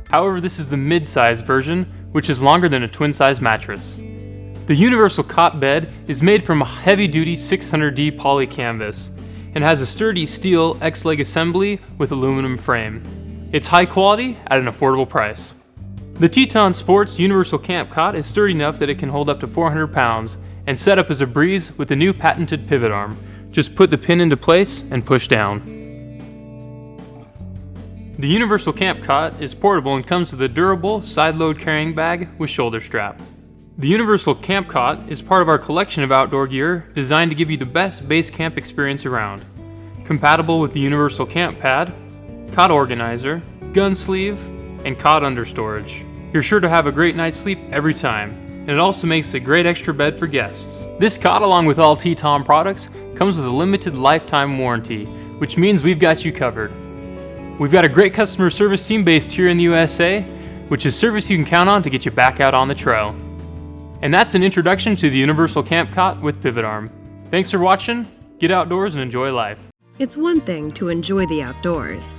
However, this is the mid-size version, which is longer than a twin-size mattress. The universal cot bed is made from a heavy-duty 600D poly canvas and has a sturdy steel X-leg assembly with aluminum frame. It's high quality at an affordable price. The Teton Sports Universal Camp Cot is sturdy enough that it can hold up to 400 pounds and set up as a breeze with the new patented pivot arm. Just put the pin into place and push down. The Universal Camp Cot is portable and comes with a durable side-load carrying bag with shoulder strap. The Universal Camp Cot is part of our collection of outdoor gear designed to give you the best base camp experience around. Compatible with the Universal Camp Pad, cot organizer, gun sleeve, and cot understorage. You're sure to have a great night's sleep every time, and it also makes a great extra bed for guests. This cot, along with all Teton products, comes with a limited lifetime warranty, which means we've got you covered. We've got a great customer service team based here in the USA, which is service you can count on to get you back out on the trail. And that's an introduction to the Universal Camp Cot with pivot arm. Thanks for watching. Get outdoors and enjoy life. It's one thing to enjoy the outdoors.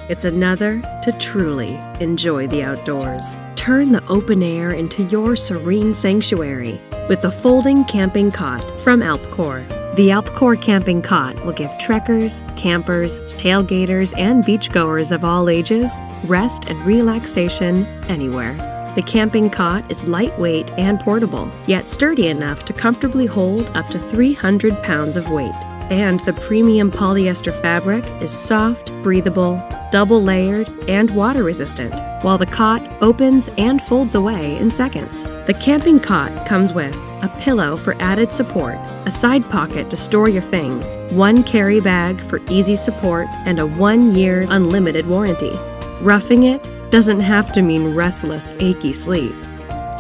It's another to truly enjoy the outdoors. Turn the open air into your serene sanctuary with the folding camping cot from Alpcour. The Alpcour Camping Cot will give trekkers, campers, tailgaters, and beachgoers of all ages rest and relaxation anywhere. The camping cot is lightweight and portable, yet sturdy enough to comfortably hold up to 300 pounds of weight. And the premium polyester fabric is soft, breathable, double-layered, and water-resistant, while the cot opens and folds away in seconds. The camping cot comes with a pillow for added support, a side pocket to store your things, one carry bag for easy support, and a 1-year unlimited warranty. Roughing it doesn't have to mean restless, achy sleep.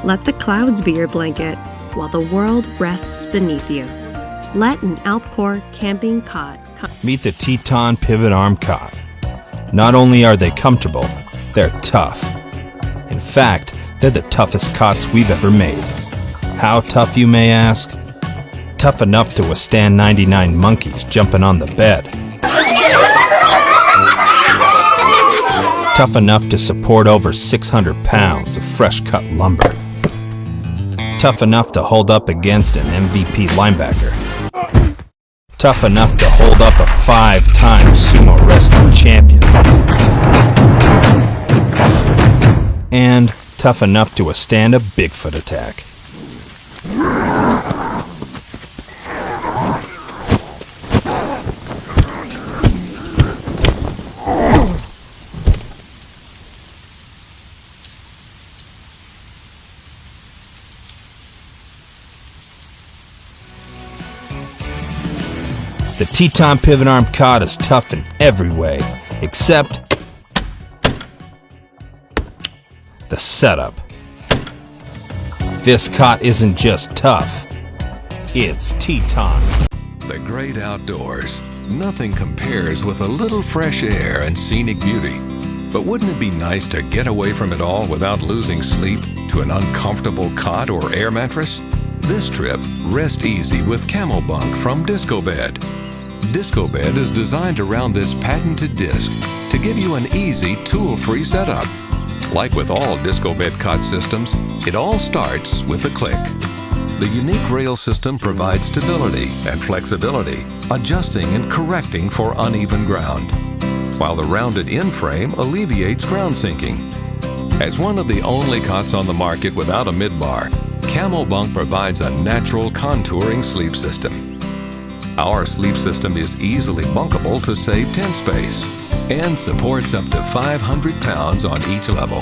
Let the clouds be your blanket while the world rests beneath you. Let an Alpcour Camping Cot Meet the Teton Pivot Arm Cot. Not only are they comfortable, they're tough. In fact, they're the toughest cots we've ever made. How tough, you may ask? Tough enough to withstand 99 monkeys jumping on the bed. Tough enough to support over 600 pounds of fresh-cut lumber. Tough enough to hold up against an MVP linebacker. Tough enough to hold up a 5-time sumo wrestling champion. And tough enough to withstand a Bigfoot attack. The Teton Pivot Arm Cot is tough in every way, except the setup. This cot isn't just tough, it's Teton. The great outdoors. Nothing compares with a little fresh air and scenic beauty. But wouldn't it be nice to get away from it all without losing sleep to an uncomfortable cot or air mattress? This trip, rest easy with Cam-O-Bunk from DiscoBed. DiscoBed is designed around this patented disc to give you an easy, tool-free setup. Like with all DiscoBed cot systems, it all starts with a click. The unique rail system provides stability and flexibility, adjusting and correcting for uneven ground, while the rounded end frame alleviates ground sinking. As one of the only cots on the market without a midbar, Cam-O-Bunk provides a natural contouring sleep system. Our sleep system is easily bunkable to save tent space and supports up to 500 pounds on each level.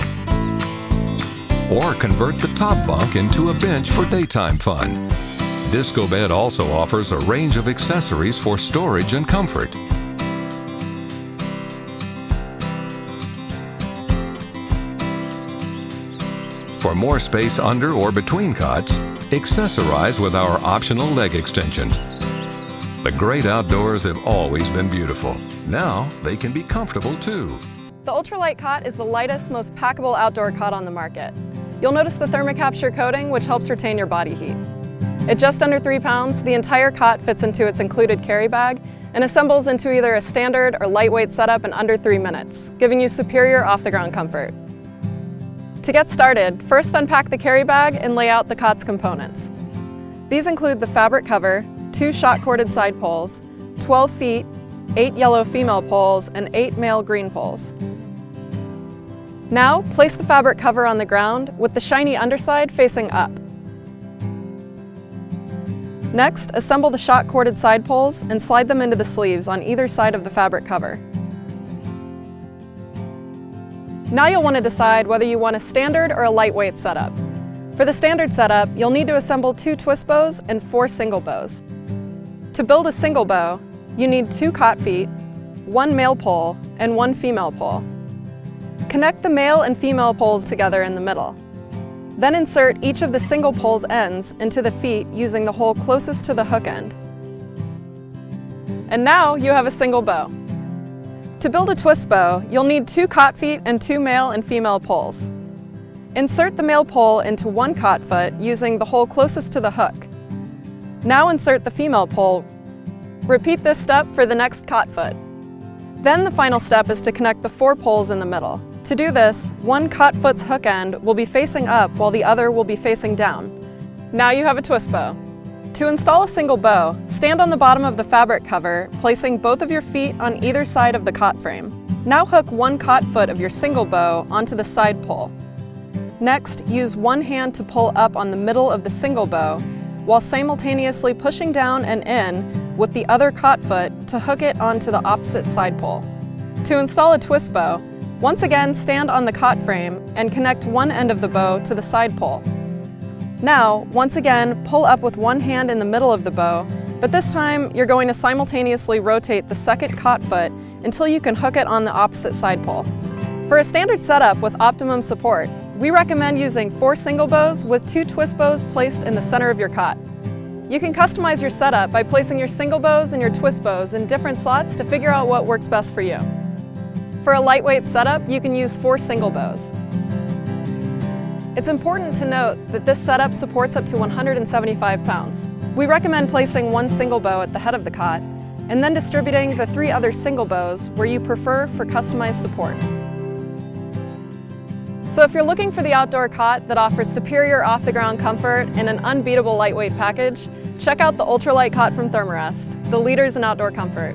Or convert the top bunk into a bench for daytime fun. DiscoBed also offers a range of accessories for storage and comfort. For more space under or between cots, accessorize with our optional leg extensions. The great outdoors have always been beautiful. Now they can be comfortable too. The Ultralite Cot is the lightest, most packable outdoor cot on the market. You'll notice the Therm-a-Capture coating, which helps retain your body heat. At just under 3 pounds, the entire cot fits into its included carry bag and assembles into either a standard or lightweight setup in under 3 minutes, giving you superior off-the-ground comfort. To get started, first unpack the carry bag and lay out the cot's components. These include the fabric cover, 2 shot-corded side poles, 12 feet, 8 yellow female poles, and 8 male green poles. Now, place the fabric cover on the ground with the shiny underside facing up. Next, assemble the shot-corded side poles and slide them into the sleeves on either side of the fabric cover. Now you'll want to decide whether you want a standard or a lightweight setup. For the standard setup, you'll need to assemble 2 twist bows and 4 single bows. To build a single bow, you need 2 cot feet, 1 male pole, and 1 female pole. Connect the male and female poles together in the middle. Then insert each of the single pole's ends into the feet using the hole closest to the hook end. And now you have a single bow. To build a twist bow, you'll need 2 cot feet and 2 male and female poles. Insert the male pole into 1 cot foot using the hole closest to the hook. Now insert the female pole. Repeat this step for the next cot foot. Then the final step is to connect the 4 poles in the middle. To do this, 1 cot foot's hook end will be facing up while the other will be facing down. Now you have a twist bow. To install a single bow, stand on the bottom of the fabric cover, placing both of your feet on either side of the cot frame. Now hook 1 cot foot of your single bow onto the side pole. Next, use 1 hand to pull up on the middle of the single bow, while simultaneously pushing down and in with the other cot foot to hook it onto the opposite side pole. To install a twist bow, once again stand on the cot frame and connect 1 end of the bow to the side pole. Now, once again, pull up with 1 hand in the middle of the bow, but this time you're going to simultaneously rotate the second cot foot until you can hook it on the opposite side pole. For a standard setup with optimum support, we recommend using 4 single bows with 2 twist bows placed in the center of your cot. You can customize your setup by placing your single bows and your twist bows in different slots to figure out what works best for you. For a lightweight setup, you can use 4 single bows. It's important to note that this setup supports up to 175 pounds. We recommend placing 1 single bow at the head of the cot, and then distributing the 3 other single bows where you prefer for customized support. So if you're looking for the outdoor cot that offers superior off-the-ground comfort and an unbeatable lightweight package, check out the Ultralite Cot from Therm-a-Rest, the leaders in outdoor comfort.